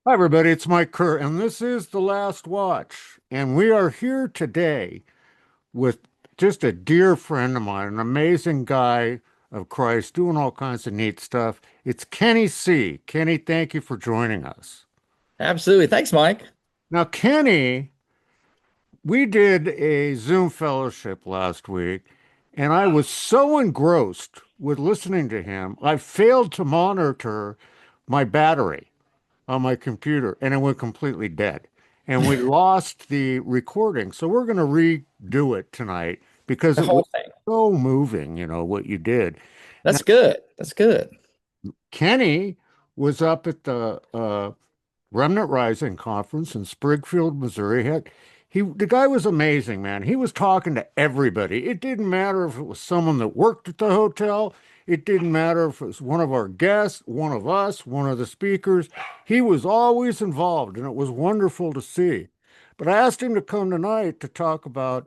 Hi, everybody. It's Mike Kerr, and this is The Last Watch. And we are here today with just a dear friend of mine, an amazing guy of Christ, doing all kinds of neat stuff. It's Kenny C. Kenny, thank you for joining us. Absolutely. Thanks, Mike. Now, Kenny, we did a Zoom fellowship last week, and I was so engrossed with listening to him, I failed to monitor my battery on my computer and it went completely dead. And we lost the recording. So we're going to redo it tonight because The it was whole thing. so moving, what you did. Now, That's good. That's good. Kenny was up at the Remnant Rising conference in Springfield, Missouri. The guy was amazing, man. He was talking to everybody. It didn't matter if it was someone that worked at the hotel. It didn't matter if it was one of our guests, one of us, one of the speakers. He was always involved, and it was wonderful to see. But I asked him to come tonight to talk about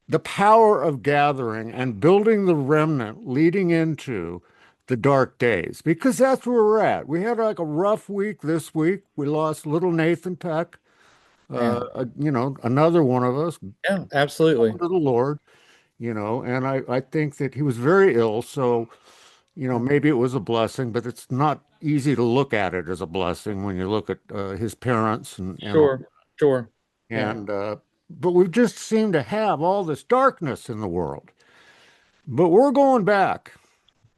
the power of gathering and building the remnant leading into the dark days, because that's where we're at. We had like a rough week this week. We lost little Nathan Peck, Yeah. another one of us Yeah, absolutely. to the Lord, and I think that he was very ill. So, Yeah. maybe it was a blessing, but it's not easy to look at it as a blessing when you look at his parents and all. Sure. Sure. Yeah. And but we just seem to have all this darkness in the world. But we're going back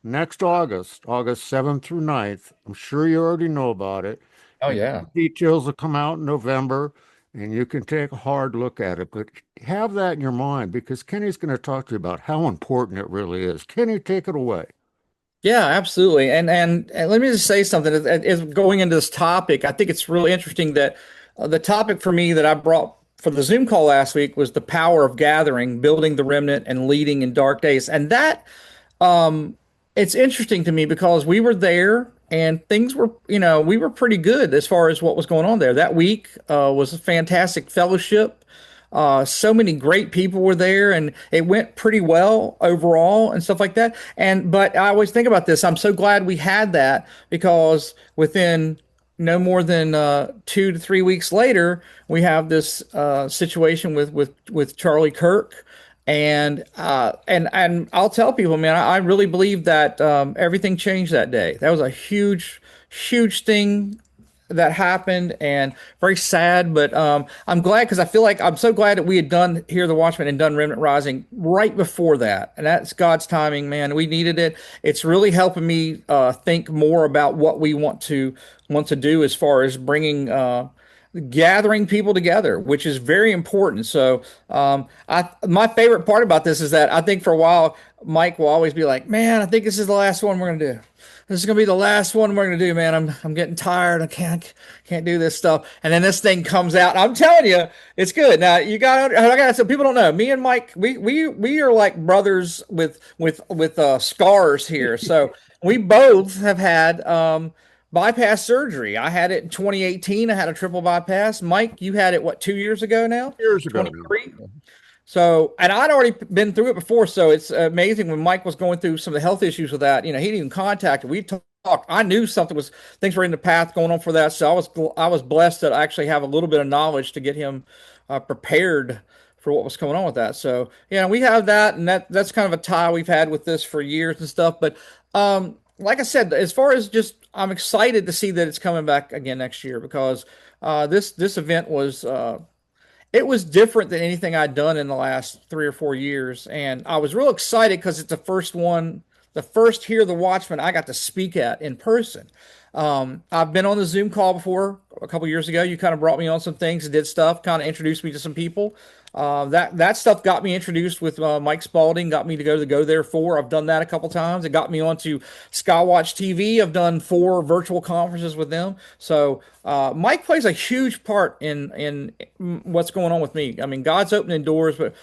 next August, August 7th through 9th. I'm sure you already know about it. Oh, And yeah. details will come out in November, and you can take a hard look at it. But have that in your mind because Kenny's going to talk to you about how important it really is. Kenny, take it away. Yeah, absolutely. And let me just say something. As going into this topic, I think it's really interesting that the topic for me that I brought for the Zoom call last week was the power of gathering, building the remnant, and leading in dark days. And that it's interesting to me because we were there and things were, we were pretty good as far as what was going on there. That week was a fantastic fellowship. So many great people were there and it went pretty well overall and stuff like that. But I always think about this. I'm so glad we had that because within no more than 2 to 3 weeks later, we have this situation with Charlie Kirk, and I'll tell people, man, I really believe that everything changed that day. That was a huge thing that happened, and very sad. But I'm glad because I feel like I'm so glad that we had done here the Watchmen and done Remnant Rising right before that, and that's God's timing, man. We needed it. It's really helping me think more about what we want to do as far as bringing. Gathering people together, which is very important. So, my favorite part about this is that I think for a while, Mike will always be like, "Man, I think this is the last one we're gonna do. This is gonna be the last one we're gonna do, man. I'm getting tired. I can't do this stuff." And then this thing comes out. I'm telling you, it's good. Now I got some people don't know. Me and Mike, we are like brothers with scars here. So we both have had bypass surgery. I had it in 2018. I had a triple bypass. Mike, you had it what, 2 years ago now? Years ago now. 23. So, and I'd already been through it before. So it's amazing when Mike was going through some of the health issues with that. He didn't even contact. We talked. I knew something was things were in the path going on for that. So I was blessed that I actually have a little bit of knowledge to get him prepared for what was going on with that. So yeah, we have that, and that's kind of a tie we've had with this for years and stuff. But like I said, as far as just, I'm excited to see that it's coming back again next year because this event was it was different than anything I'd done in the last 3 or 4 years, and I was real excited because it's the first one, the first Hear the Watchman I got to speak at in person. I've been on the Zoom call before a couple years ago. You kind of brought me on some things and did stuff, kind of introduced me to some people. That stuff got me introduced with Mike Spalding, got me to Go There For. I've done that a couple times. It got me onto Skywatch TV. I've done 4 virtual conferences with them. So Mike plays a huge part in what's going on with me. I mean, God's opening doors, but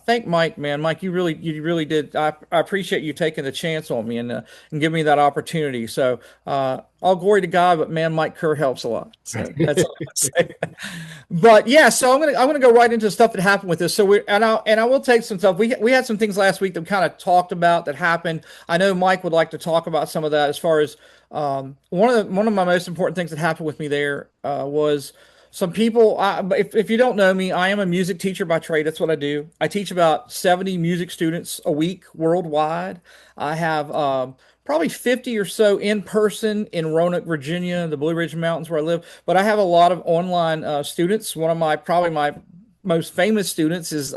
thank Mike, man. Mike, you really did. I appreciate you taking the chance on me and giving me that opportunity. So all glory to God, but man, Mike Kerr helps a lot. So that's all I say. But yeah, so I'm gonna go right into the stuff that happened with this. So I will take some stuff. We had some things last week that we kind of talked about that happened. I know Mike would like to talk about some of that as far as One of my most important things that happened with me there was some people. If you don't know me, I am a music teacher by trade. That's what I do. I teach about 70 music students a week worldwide. I have probably 50 or so in person in Roanoke, Virginia, the Blue Ridge Mountains where I live. But I have a lot of online students. One of my probably my most famous students is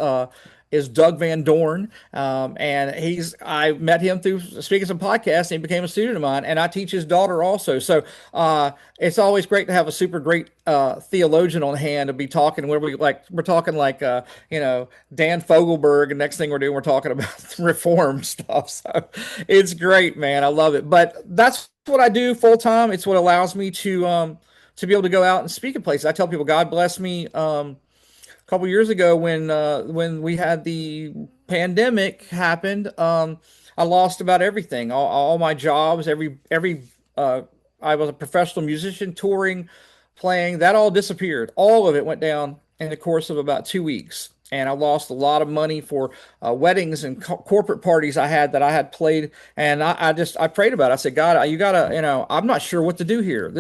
Doug Van Dorn. And I met him through speaking some podcasts and he became a student of mine. And I teach his daughter also. So it's always great to have a super great theologian on hand to be talking where we're talking like, Dan Fogelberg. And next thing we're doing, we're talking about reform stuff. So it's great, man. I love it. But that's what I do full time. It's what allows me to be able to go out and speak at places. I tell people, God bless me. A couple years ago when we had the pandemic happened, I lost about everything, all my jobs, every I was a professional musician touring, playing, that all disappeared. All of it went down in the course of about 2 weeks. And I lost a lot of money for weddings and corporate parties that I had played. And I prayed about it. I said, God, you gotta, I'm not sure what to do here.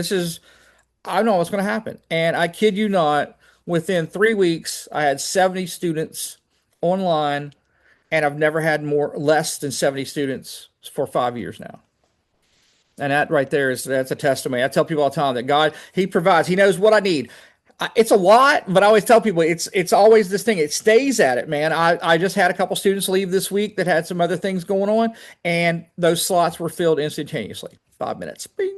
I don't know what's going to happen. And I kid you not, within 3 weeks, I had 70 students online, and I've never had less than 70 students for 5 years now. And that right there that's a testimony. I tell people all the time that God, He provides. He knows what I need. It's a lot, but I always tell people it's always this thing. It stays at it, man. I just had a couple students leave this week that had some other things going on, and those slots were filled instantaneously. 5 minutes. Bing.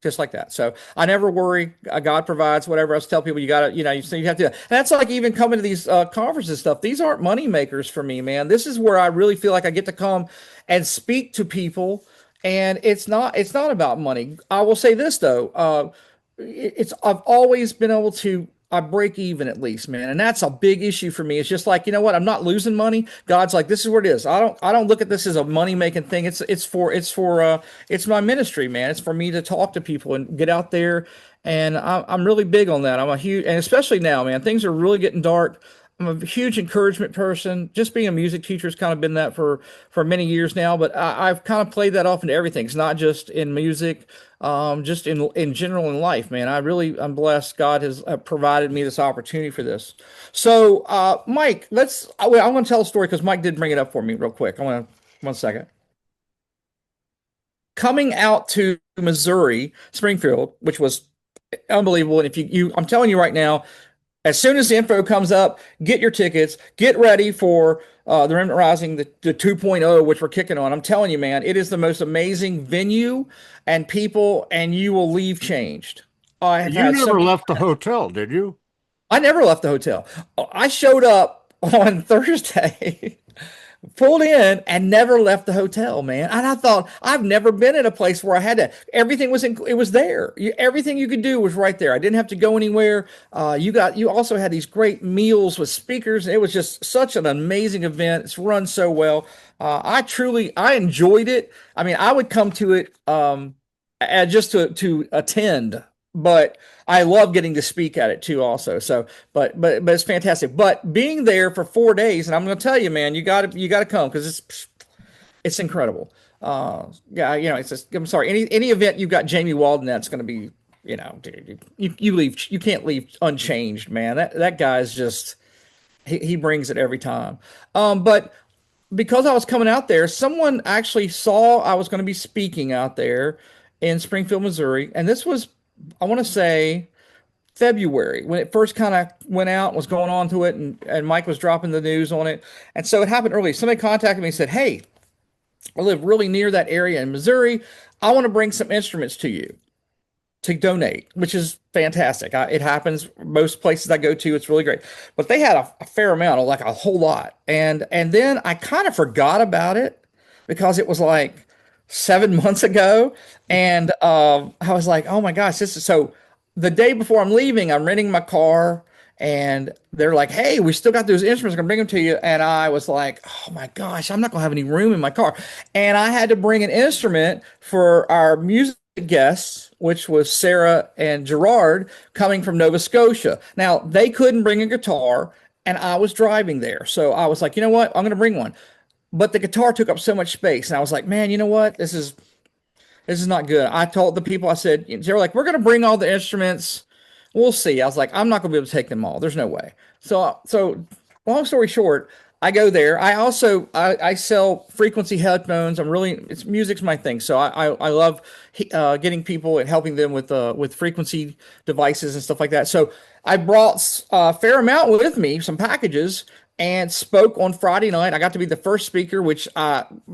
Just like that. So I never worry. God provides whatever. I tell people you got to, you have to. And that's like even coming to these conferences stuff. These aren't money makers for me, man. This is where I really feel like I get to come and speak to people. And it's not about money. I will say this though. I've always been able to, I break even at least, man. And that's a big issue for me. It's just like, you know what? I'm not losing money. God's like, this is where it is. I don't look at this as a money making thing. It's my ministry, man. It's for me to talk to people and get out there. And I'm really big on that. And especially now, man, things are really getting dark. I'm a huge encouragement person. Just being a music teacher has kind of been that for many years now. But I've kind of played that off into everything. It's not just in music, just in general in life, man. I'm blessed. God has provided me this opportunity for this. So, Mike, I'm going to tell a story because Mike did bring it up for me real quick. I want to 1 second. Coming out to Missouri, Springfield, which was unbelievable. And if I'm telling you right now, as soon as the info comes up, get your tickets, get ready for the Remnant Rising, the 2.0, which we're kicking on. I'm telling you, man, it is the most amazing venue and people, and you will leave changed. I have You had so never many. left the hotel, did you? I never left the hotel. I showed up on Thursday pulled in and never left the hotel, man. And I thought, I've never been in a place where I had to, everything it was there. Everything you could do was right there. I didn't have to go anywhere. You also had these great meals with speakers. It was just such an amazing event. It's run so well. I enjoyed it. I mean, I would come to it, just to attend, but I love getting to speak at it too also. So, but it's fantastic. But being there for 4 days, and I'm going to tell you, man, you got to come because it's incredible. Yeah, it's just, I'm sorry. Any event you've got Jamie Walden, that's going to be, dude, you leave, you can't leave unchanged, man. That guy's just, he brings it every time. But because I was coming out there, someone actually saw I was going to be speaking out there in Springfield, Missouri, and this was, I want to say, February when it first kind of went out, was going on to it, and Mike was dropping the news on it. And so it happened early. Somebody contacted me and said, "Hey, I live really near that area in Missouri. I want to bring some instruments to you to donate," which is fantastic. It happens most places I go to. It's really great. But they had a fair amount, like a whole lot. And then I kind of forgot about it because it was like 7 months ago. And I was like, oh my gosh, this is so. The day before I'm leaving, I'm renting my car. And they're like, "Hey, we still got those instruments. I'm gonna bring them to you." And I was like, "Oh my gosh, I'm not gonna have any room in my car." And I had to bring an instrument for our music guests, which was Sarah and Gerard coming from Nova Scotia. Now, they couldn't bring a guitar, and I was driving there. So I was like, you know what? I'm going to bring one. But the guitar took up so much space. And I was like, man, you know what? This is not good. I told the people, I said, they were like, we're going to bring all the instruments. We'll see. I was like, I'm not going to be able to take them all. There's no way. So long story short, I go there. I sell frequency headphones. It's music's my thing. So I love getting people and helping them with frequency devices and stuff like that. So I brought a fair amount with me, some packages, and spoke on Friday night. I got to be the first speaker, which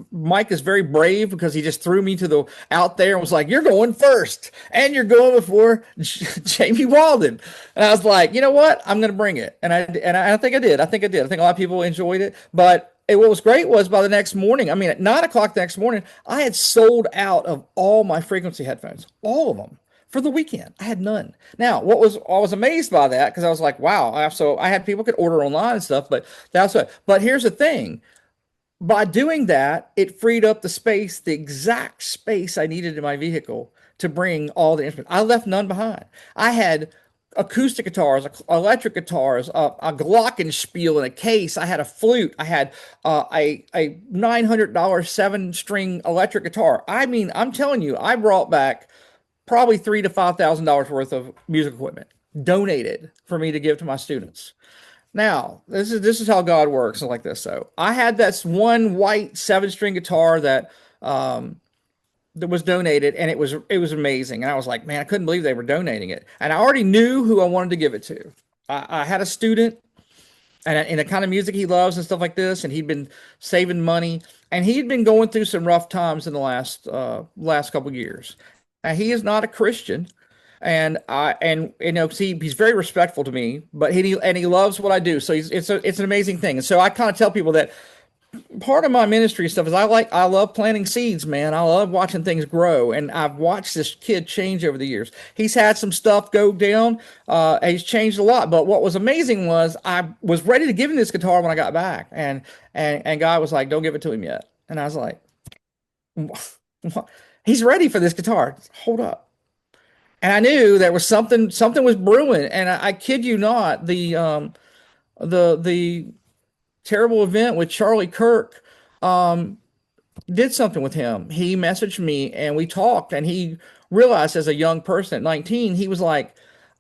Mike is very brave because he just threw me to the out there and was like, "You're going first, and you're going before Jamie Walden." And I was like, "You know what? I'm going to bring it." And I think I did. I think I did. I think a lot of people enjoyed it. But what was great was by the next morning, I mean, at 9 o'clock the next morning, I had sold out of all my frequency headphones, all of them for the weekend. I had none. Now, I was amazed by that because I was like, wow. So I had people could order online and stuff, but that's what. But here's the thing: by doing that, it freed up the space, the exact space I needed in my vehicle to bring all the instruments. I left none behind. I had acoustic guitars, electric guitars, a glockenspiel in a case. I had a flute. I had a $900 seven-string electric guitar. I mean, I'm telling you, I brought back probably $3,000 to $5,000 worth of music equipment donated for me to give to my students. Now, this is how God works like this. So I had this one white seven-string guitar that was donated, and it was amazing. And I was like, man, I couldn't believe they were donating it. And I already knew who I wanted to give it to. I had a student and the kind of music he loves and stuff like this, and he'd been saving money, and he'd been going through some rough times in the last couple of years. And he is not a Christian, and he's very respectful to me, but he loves what I do. So it's an amazing thing. And so I kind of tell people that part of my ministry stuff is I love planting seeds, man. I love watching things grow, and I've watched this kid change over the years. He's had some stuff go down. He's changed a lot, but what was amazing was I was ready to give him this guitar when I got back, and God was like, "Don't give it to him yet." And I was like, "He's ready for this guitar. Hold up." And I knew there was something was brewing, and I kid you not, the terrible event with Charlie Kirk did something with him. He messaged me and we talked, and he realized as a young person at 19, he was like,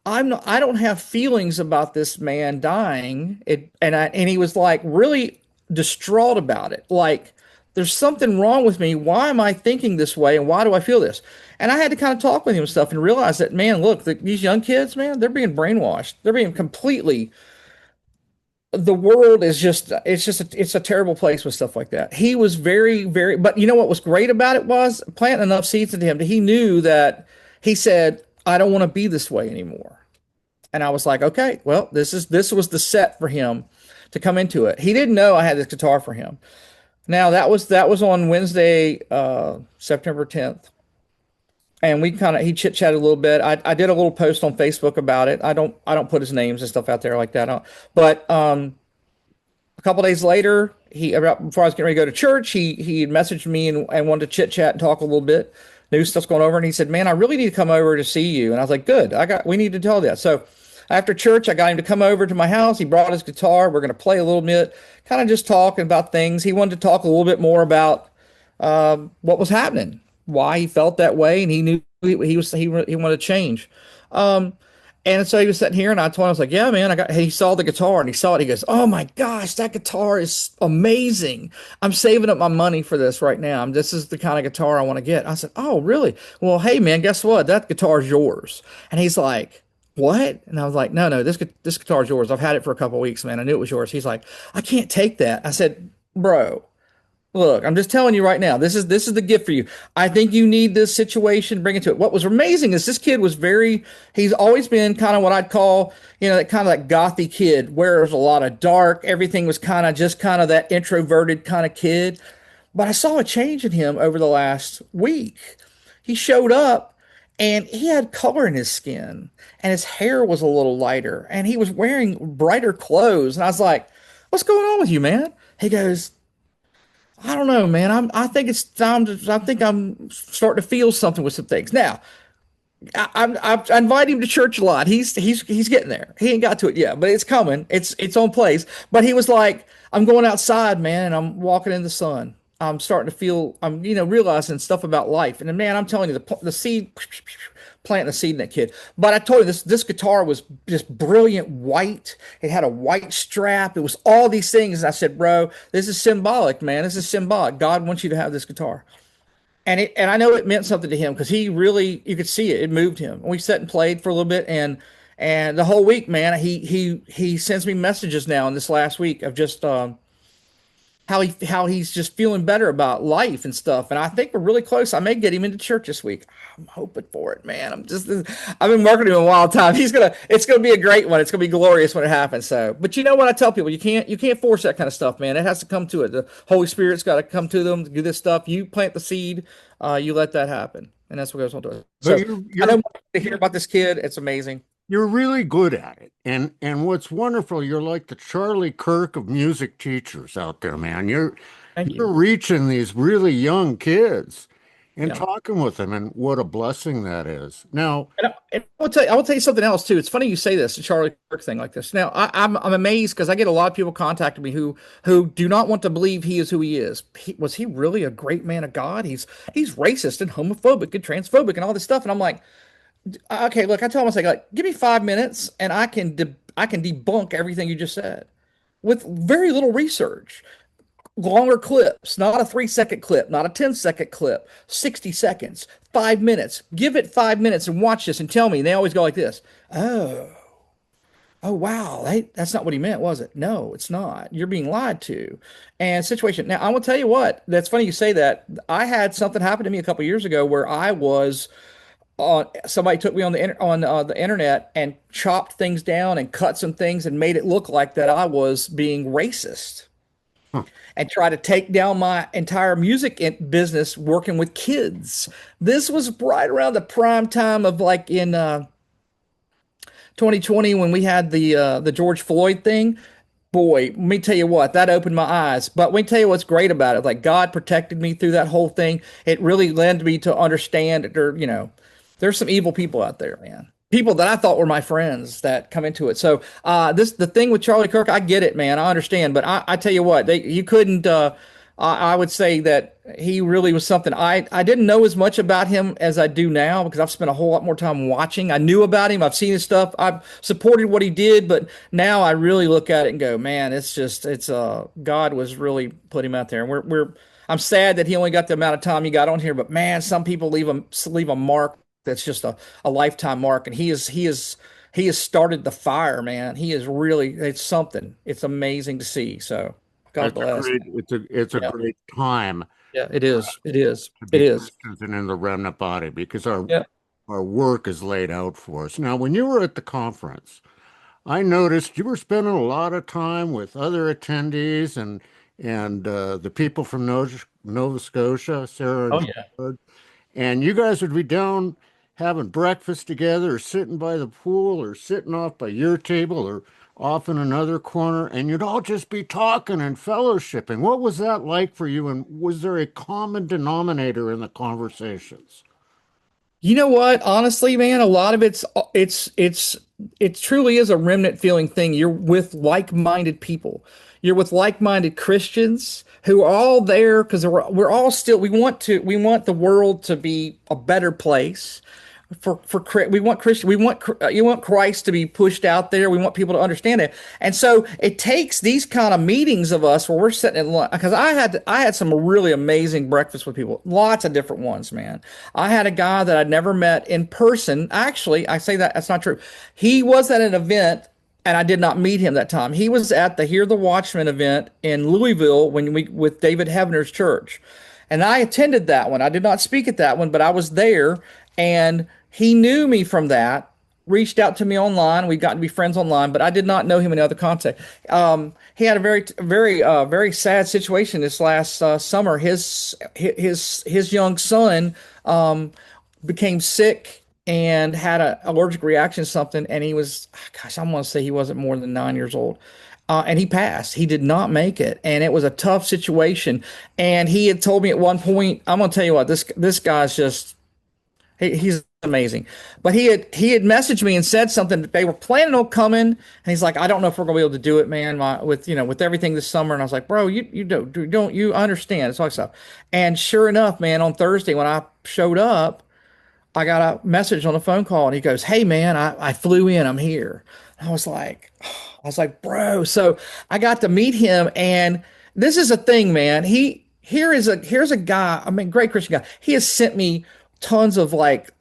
I don't have feelings about this man dying. And he was like really distraught about it. Like, there's something wrong with me. Why am I thinking this way? And why do I feel this? And I had to kind of talk with him and stuff and realize that, man, look, these young kids, man, they're being brainwashed. They're being completely, the world is it's a terrible place with stuff like that. He was very, very, but you know what was great about it was planting enough seeds into him that he knew that he said, I don't want to be this way anymore. And I was like, okay, well, this was the set for him to come into it. He didn't know I had this guitar for him. Now that was on Wednesday, September 10th. And he chit chatted a little bit. I did a little post on Facebook about it. I don't put his names and stuff out there like that. But a couple days later, before I was getting ready to go to church, he had messaged me and wanted to chit chat and talk a little bit. New stuff's going over, and he said, "Man, I really need to come over to see you." And I was like, "Good. We need to tell that." So after church, I got him to come over to my house. He brought his guitar. We're going to play a little bit, kind of just talking about things. He wanted to talk a little bit more about what was happening, why he felt that way, and he knew he wanted to change. And so he was sitting here, and I told him, I was like, "Yeah, man, he saw the guitar, and he saw it. He goes, oh my gosh, that guitar is amazing. I'm saving up my money for this right now. This is the kind of guitar I want to get." I said, "Oh, really? Well, hey, man, guess what? That guitar is yours." And he's like, "What?" And I was like, no, this guitar is yours. I've had it for a couple of weeks, man. I knew it was yours." He's like, "I can't take that." I said, "Bro, look, I'm just telling you right now, this is the gift for you. I think you need this situation, bring it to it." What was amazing is this kid was he's always been kind of what I'd call, that kind of that gothy kid, where there's a lot of dark, everything was kind of that introverted kind of kid. But I saw a change in him over the last week. He showed up and he had color in his skin, and his hair was a little lighter, and he was wearing brighter clothes. And I was like, "What's going on with you, man?" He goes, "I don't know, man. I think it's time I think I'm starting to feel something with some things." Now, I invite him to church a lot. He's getting there. He ain't got to it yet, but it's coming. It's on place. But he was like, "I'm going outside, man, and I'm walking in the sun." I'm starting to feel, I'm, realizing stuff about life. And man, I'm telling you, the seed, planting the seed in that kid. But I told you this guitar was just brilliant white. It had a white strap. It was all these things. And I said, bro, this is symbolic, man. This is symbolic. God wants you to have this guitar. And I know it meant something to him because he really, you could see it. It moved him. We sat and played for a little bit, and the whole week, man, he sends me messages now in this last week of just how he's just feeling better about life and stuff. And I think we're really close. I may get him into church this week. I'm hoping for it, man. I've been marketing him a while time. It's gonna be a great one. It's gonna be glorious when it happens. So, but you know what I tell people, you can't force that kind of stuff, man. It has to come to it. The Holy Spirit's got to come to them to do this stuff. You plant the seed, you let that happen, and that's what goes on to it. But So I know to hear about this kid. It's amazing. you're really good at it. And what's wonderful, you're like the Charlie Kirk of music teachers out there, man. Thank You're you. reaching these really young kids and Yeah. talking with them, and what a blessing that is. Now, And I will tell you something else too. It's funny you say this, the Charlie Kirk thing like this. Now, I'm amazed because I get a lot of people contacting me who do not want to believe he is who he is. Was he really a great man of God? He's racist and homophobic and transphobic and all this stuff. And I'm like, okay, look, I tell him, I say, like, give me 5 minutes and I can debunk everything you just said with very little research. Longer clips, not a 3 second clip, not a 10 second clip, 60 seconds, 5 minutes. Give it 5 minutes and watch this and tell me. And they always go like this. Oh, oh, wow. That's not what he meant, was it? No, it's not. You're being lied to. And situation. Now, I will tell you what, that's funny you say that. I had something happen to me a couple years ago where I was on, somebody took me on the internet and chopped things down and cut some things and made it look like that I was being racist huh, and try to take down my entire music business working with kids. This was right around the prime time of like in 2020 when we had the George Floyd thing. Boy, let me tell you what, that opened my eyes. But let me tell you what's great about it. Like God protected me through that whole thing. It really led me to understand that there's some evil people out there, man. People that I thought were my friends that come into it. So the thing with Charlie Kirk, I get it, man. I understand. But I tell you what, you couldn't I would say that he really was something. I didn't know as much about him as I do now because I've spent a whole lot more time watching. I knew about him. I've seen his stuff. I've supported what he did, but now I really look at it and go, man, God was really put him out there. And I'm sad that he only got the amount of time he got on here, but man, some people leave a mark that's just a lifetime mark. And he has started the fire, man. He is really, it's something. It's amazing to see. So God bless. it's a Yeah. great time Yeah, it is. It is. to It be is. Christians and in the remnant body because Yeah. our work is laid out for us. Now, when you were at the conference, I noticed you were spending a lot of time with other attendees and the people from Nova Scotia, Sarah Oh and yeah. Jared, and you guys would be down having breakfast together, or sitting by the pool, or sitting off by your table, or off in another corner, and you'd all just be talking and fellowshipping. What was that like for you? And was there a common denominator in the conversations? You know what? Honestly, man, a lot of it truly is a remnant feeling thing. You're with like-minded people. You're with like-minded Christians who are all there because we're all still we want the world to be a better place. We want Christian we want you want Christ to be pushed out there. We want people to understand it, and so it takes these kind of meetings of us where we're sitting in lunch. Because I had some really amazing breakfasts with people, lots of different ones, man. I had a guy that I'd never met in person. Actually, I say that's not true. He was at an event and I did not meet him that time. He was at the Hear the Watchmen event in Louisville when we with David Heavener's church. And I attended that one. I did not speak at that one, but I was there and he knew me from that, reached out to me online. We got to be friends online, but I did not know him in other context. He had a very sad situation this last summer. His young son became sick and had an allergic reaction to something, and he was, gosh, I want to say he wasn't more than 9 years old. And he passed. He did not make it, and it was a tough situation. And he had told me at one point, "I'm going to tell you what, this guy's just He's amazing. But he had messaged me and said something that they were planning on coming, and he's like, I don't know if we're gonna be able to do it, man. With with everything this summer, and I was like, bro, you don't you understand? It's all stuff. And sure enough, man, on Thursday when I showed up, I got a message on a phone call, and he goes, "Hey, man, I flew in. I'm here." I was like, bro. So I got to meet him, and this is a thing, man. Here's a guy. I mean, great Christian guy. He has sent me tons of like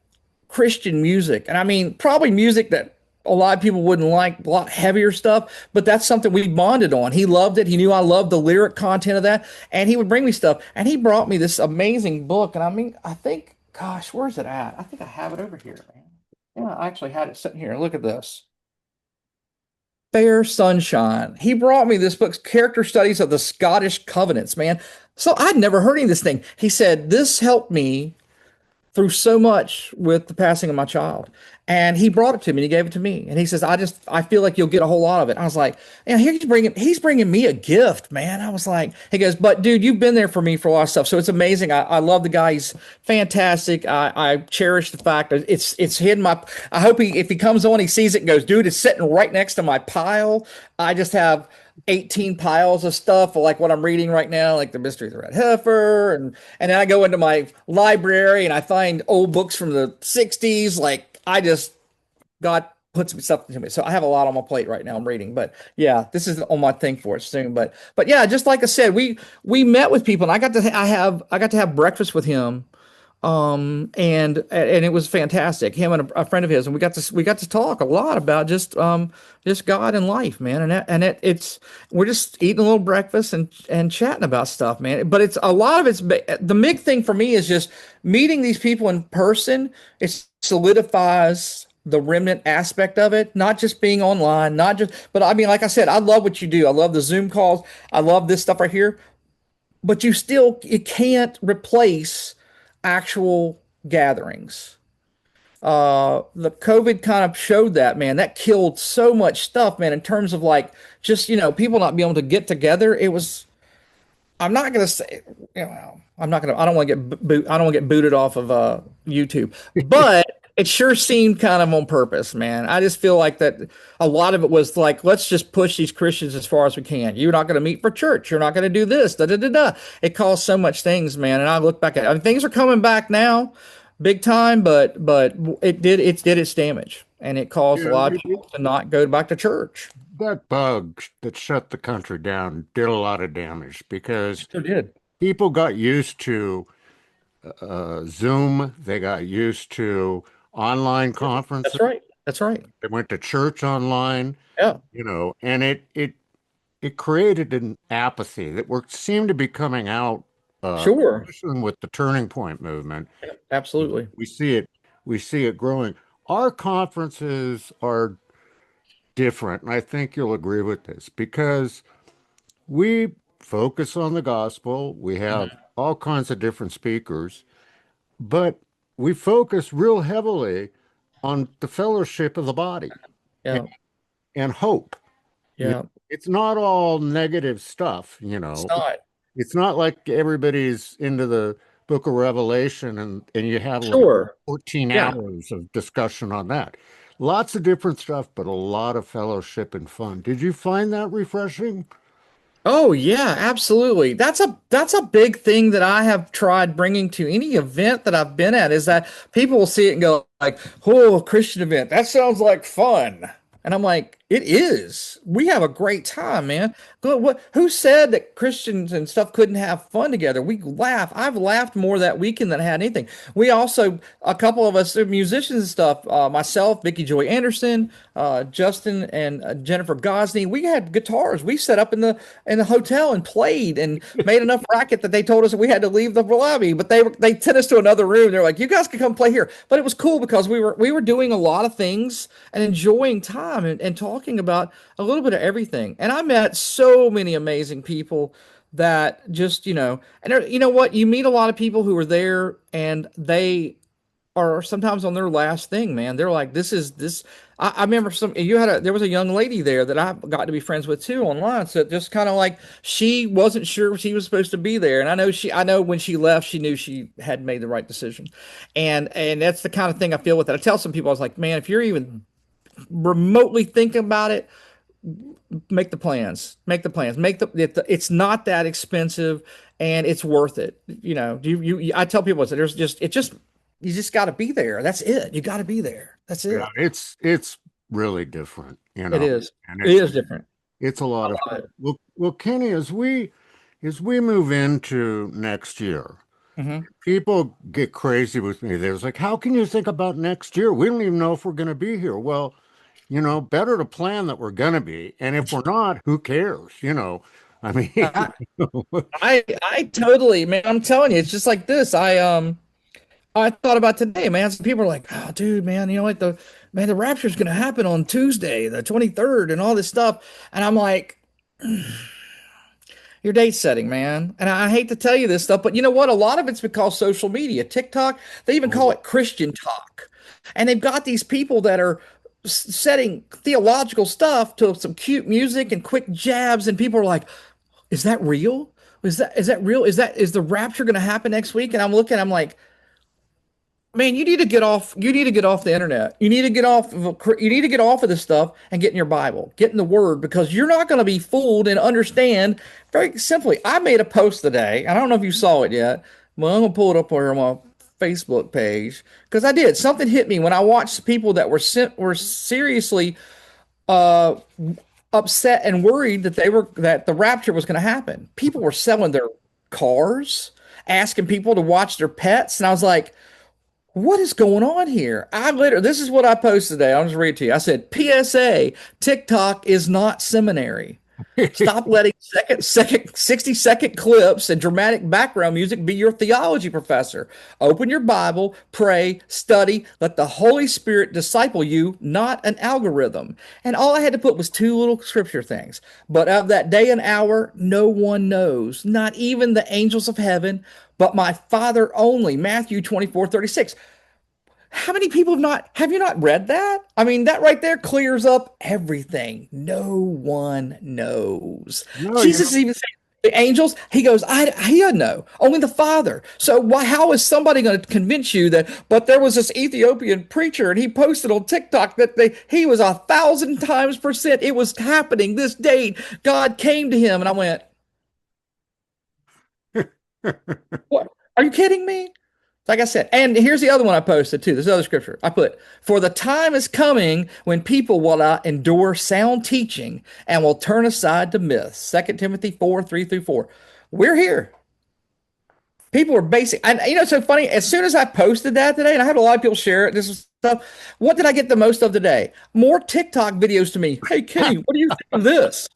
Christian music, and I mean, probably music that a lot of people wouldn't like, a lot heavier stuff, but that's something we bonded on. He loved it. He knew I loved the lyric content of that, and he would bring me stuff. And he brought me this amazing book, and I mean, I think, gosh, where's it at? I think I have it over here, man. Yeah, I actually had it sitting here. Look at this. Fair Sunshine. He brought me this book, Character Studies of the Scottish Covenants, man. So I'd never heard of this thing. He said, this helped me through so much with the passing of my child. And he brought it to me and he gave it to me. And he says, I feel like you'll get a whole lot of it. I was like, yeah, he's bringing me a gift, man. I was like, he goes, but dude, you've been there for me for a lot of stuff. So it's amazing. I love the guy. He's fantastic. I cherish the fact that it's hidden I hope if he comes on, he sees it and goes, dude, it's sitting right next to my pile. I just have 18 piles of stuff like what I'm reading right now, like The Mystery of the Red Heifer. And then I go into my library and I find old books from the 60s. Like I just God put some stuff into me. So I have a lot on my plate right now I'm reading. But yeah, this is on my thing for it soon. But yeah, just like I said, we met with people and I got to have breakfast with him and it was fantastic. Him and a friend of his, and we got to talk a lot about just God and life, man. It's we're just eating a little breakfast and chatting about stuff, man. But it's a lot of the big thing for me is just meeting these people in person. It solidifies the remnant aspect of it, not just being online, not just, but I mean, like I said, I love what you do. I love the Zoom calls. I love this stuff right here, but it can't replace actual gatherings. The COVID kind of showed that, man. That killed so much stuff, man, in terms of like just, people not being able to get together. I'm not going to say, I don't want to I don't want to get booted off of YouTube, but it sure seemed kind of on purpose, man. I just feel like that a lot of it was like, let's just push these Christians as far as we can. You're not going to meet for church. You're not going to do this. Da, da, da, da. It caused so much things, man. And I look back at it. I mean, things are coming back now, big time, but it did its damage, and it caused a Yeah, lot of people to not go back to church. that bug that shut the country down did a lot of damage because Sure did. people got used to Zoom. They got used to online That's conferences. right. That's right. They went to church online, Yeah. and it created an apathy that seemed to be coming out, Sure. especially with the Turning Point movement. Absolutely. We see it, we see it growing. Our conferences are different, and I think you'll agree with this because we focus on the gospel. We have Mhm. all kinds of different speakers, but we focus real heavily on the fellowship of the body and, Yeah. and hope. You Yeah. It's not all negative stuff, It's not. It's not like everybody's into the book of Revelation and you have like Sure. 14 Yeah. hours of discussion on that. Lots of different stuff, but a lot of fellowship and fun. Did you find that refreshing? Oh yeah, absolutely. That's a big thing that I have tried bringing to any event that I've been at is that people will see it and go like, "Oh, a Christian event. That sounds like fun." And I'm like, "It is. We have a great time, man." Who said that Christians and stuff couldn't have fun together? We laugh. I've laughed more that weekend than I had anything. We also, a couple of us are musicians and stuff. Myself, Vicky Joy Anderson, Justin, and Jennifer Gosney. We had guitars. We set up in the hotel and played and made enough racket that they told us that we had to leave the lobby. But they sent us to another room. They're like, "You guys can come play here." But it was cool because we were doing a lot of things and enjoying time and talking about a little bit of everything. And I met so many amazing people that just, and you know what? You meet a lot of people who are there and they are sometimes on their last thing, man. They're like, this is this. I remember there was a young lady there that I got to be friends with too online. So just kind of like she wasn't sure she was supposed to be there. And I know when she left, she knew she had made the right decision. And that's the kind of thing I feel with it. I tell some people, I was like, man, if you're even remotely thinking about it, make the plans, it's not that expensive and it's worth it. I tell people, you just got to be there. That's it. You got to be there. That's Yeah, it. it's really different, It is. and It is different. it's a I lot of love it. well, Kenny, as we move into next year, Hmm. people get crazy with me. There's like, how can you think about next year? We don't even know if we're going to be here. Well, better to plan that we're going to be, and if we're not, who cares? I mean, I, I totally, man. I'm telling you, it's just like this. I thought about today, man. Some people are like, "Oh, dude, man, like the rapture's gonna happen on Tuesday, the 23rd, and all this stuff." And I'm like, your date setting, man. And I hate to tell you this stuff, but you know what? A lot of it's because social media, TikTok, they even call it Christian talk. And they've got these people that are setting theological stuff to some cute music and quick jabs, and people are like, "Is that real? Is that real? Is the rapture going to happen next week?" And I'm like, man, you need to get off. You need to get off the internet. You need to get off of this stuff and get in your Bible, get in the Word, because you're not going to be fooled and understand. Very simply, I made a post today. I don't know if you saw it yet. Well, I'm gonna pull it up here on my Facebook page because I did. Something hit me when I watched people that were seriously uh, upset and worried that the rapture was going to happen. People were selling their cars, asking people to watch their pets, and I was like, what is going on here? This is what I posted today. I'll just read it to you. I said, PSA, TikTok is not seminary. Stop letting 60-second clips and dramatic background music be your theology professor. Open your Bible, pray, study, let the Holy Spirit disciple you, not an algorithm. And all I had to put was two little scripture things. But of that day and hour, no one knows, not even the angels of heaven, but my Father only. Matthew 24:36. How many people have you not read that? I mean, that right there clears up everything. No one knows. no, Jesus is even saying the angels, he goes, he doesn't know. Only the Father. So how is somebody going to convince you that, but there was this Ethiopian preacher and he posted on TikTok that he was 1,000 times%. It was happening this date. God came to him. And I went, what? Are you kidding me? Like I said, and here's the other one I posted too. This other scripture I put, for the time is coming when people will not endure sound teaching and will turn aside to myths. 2 Timothy 4:3-4. We're here. People are basic. And it's so funny. As soon as I posted that today, and I had a lot of people share it, this is stuff. What did I get the most of today? More TikTok videos to me. Hey, Kenny, what do you think of this?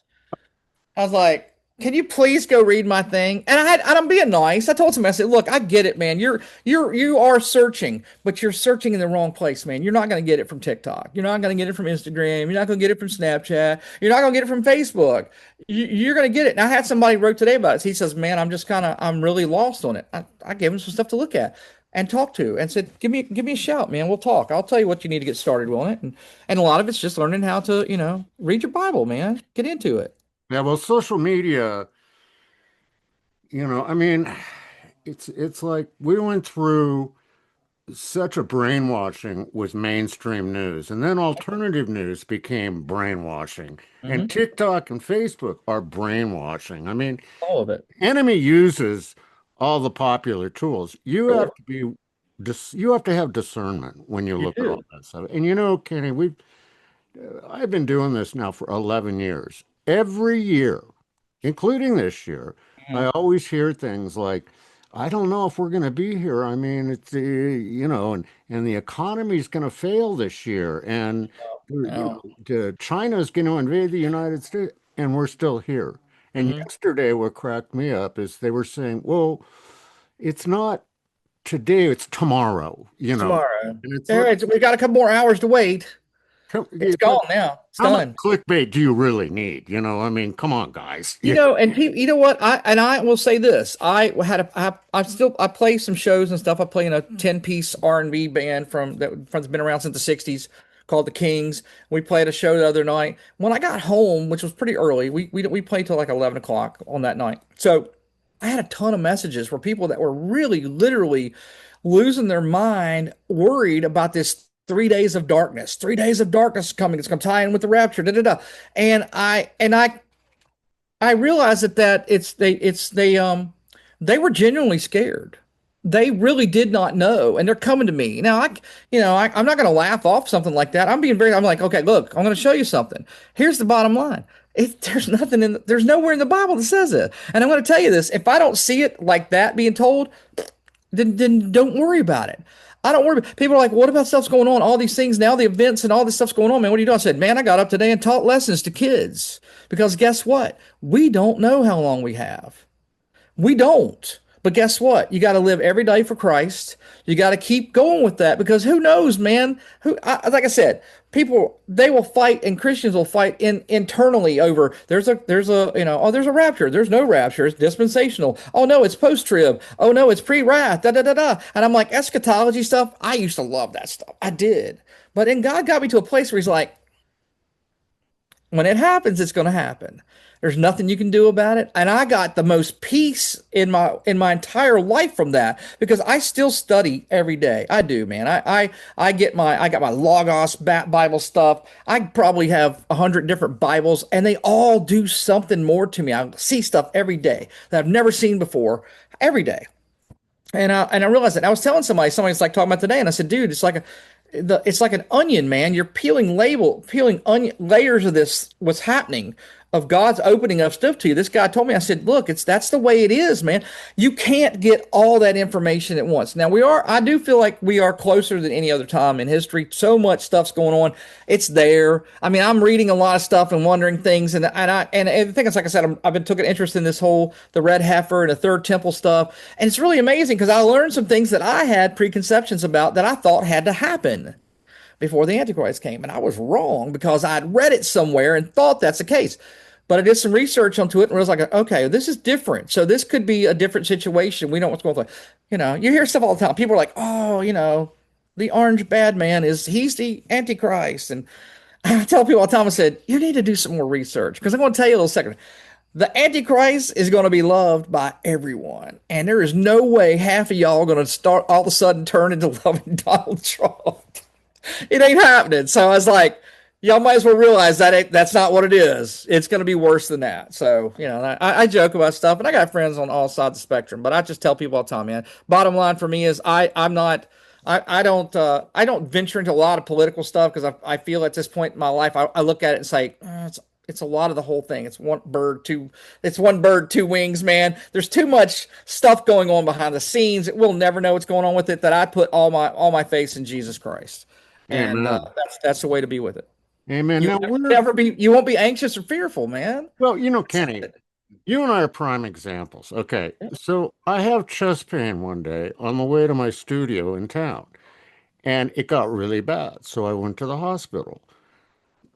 I was like, can you please go read my thing? And I'm being nice. I told somebody, I said, look, I get it, man. You are searching, but you're searching in the wrong place, man. You're not going to get it from TikTok. You're not going to get it from Instagram. You're not going to get it from Snapchat. You're not going to get it from Facebook. You're going to get it. And I had somebody wrote today about it. He says, man, I'm really lost on it. I gave him some stuff to look at and talk to and said, give me a shout, man. We'll talk. I'll tell you what you need to get started on it. And a lot of it's just learning how to, read your Bible, man. Get into it. yeah, well, social media, I mean, it's like we went through such a brainwashing with mainstream news, and then alternative news became brainwashing, and Hmm. TikTok and Facebook are brainwashing. I mean, All of it. enemy uses all the popular tools. Sure. You have to have discernment when you You look at all do. that stuff. And Kenny, I've been doing this now for 11 years. Every year, including this year, I Mhm. always hear things like, I don't know if we're going to be here. I mean, and the economy's going to fail this year. And, Oh. China's going to invade the United States, and we're still here. And Hmm. yesterday, what cracked me up is they were saying, well, it's not today, it's tomorrow, Tomorrow. And it's All like, right, so we got a couple more hours to wait. It's it's like, gone now. It's how much done. clickbait do you really need? I mean, come on, guys. You know what? I will say this. I play some shows and stuff. I play in a 10-piece R&B band that's been around since the 60s. called The Kings. We played a show the other night. When I got home, which was pretty early, we played till like 11 o'clock on that night. So I had a ton of messages from people that were really literally losing their mind, worried about this 3 days of darkness. 3 days of darkness coming. It's going to tie in with the rapture. Da da da. And I realized that they were genuinely scared. They really did not know, and they're coming to me now. I'm not going to laugh off something like that. I'm like, okay, look, I'm going to show you something. Here's the bottom line. There's nowhere in the Bible that says it. And I'm going to tell you this: if I don't see it like that being told, then don't worry about it. I don't worry. People are like, what about stuff's going on? All these things now, the events and all this stuff's going on, man. What are you doing? I said, man, I got up today and taught lessons to kids because guess what? We don't know how long we have. We don't. But guess what? You got to live every day for Christ. You got to keep going with that because who knows, man? Like I said, people they will fight, and Christians will fight internally over. There's a rapture. There's no rapture. It's dispensational. Oh no, it's post trib. Oh no, it's pre wrath. Da da da da. And I'm like eschatology stuff. I used to love that stuff. I did. But then God got me to a place where He's like, when it happens, it's going to happen. There's nothing you can do about it. And I got the most peace in my entire life from that because I still study every day. I do, man. I got my Logos Bible stuff. I probably have 100 different Bibles, and they all do something more to me. I see stuff every day that I've never seen before. Every day. And I realized that I was telling somebody's like talking about today, and I said, dude, it's like an onion, man. You're peeling onion layers of this. What's happening? Of God's opening up stuff to you. This guy told me, I said, look, that's the way it is, man. You can't get all that information at once. Now I do feel like we are closer than any other time in history. So much stuff's going on. It's there. I mean, I'm reading a lot of stuff and wondering things. And the thing is, like I said, I've been took an interest in this whole, the red heifer and the third temple stuff. And it's really amazing because I learned some things that I had preconceptions about that I thought had to happen before the Antichrist came. And I was wrong because I'd read it somewhere and thought that's the case. But I did some research onto it and was like, okay, this is different. So this could be a different situation. We know what's going on. You hear stuff all the time. People are like, oh, the orange bad man he's the Antichrist. And I tell people all the time, I said, you need to do some more research because I'm going to tell you a little second. The Antichrist is going to be loved by everyone. And there is no way half of y'all are going to start all of a sudden turn into loving Donald Trump. It ain't happening. So I was like, y'all might as well realize that's not what it is. It's going to be worse than that. So, I joke about stuff, and I got friends on all sides of the spectrum, but I just tell people all the time, man, bottom line for me is I don't venture into a lot of political stuff because I feel at this point in my life, I look at it and say, it's a lot of the whole thing. It's one bird, two wings, man. There's too much stuff going on behind the scenes. We'll never know what's going on with it. That I put all my faith in Jesus Christ, and Amen. that's the way to be with it. Amen. Now You won't be anxious or fearful, man. well, Kenny, you and I are prime examples. Okay. So I have chest pain one day on the way to my studio in town, and it got really bad. So I went to the hospital.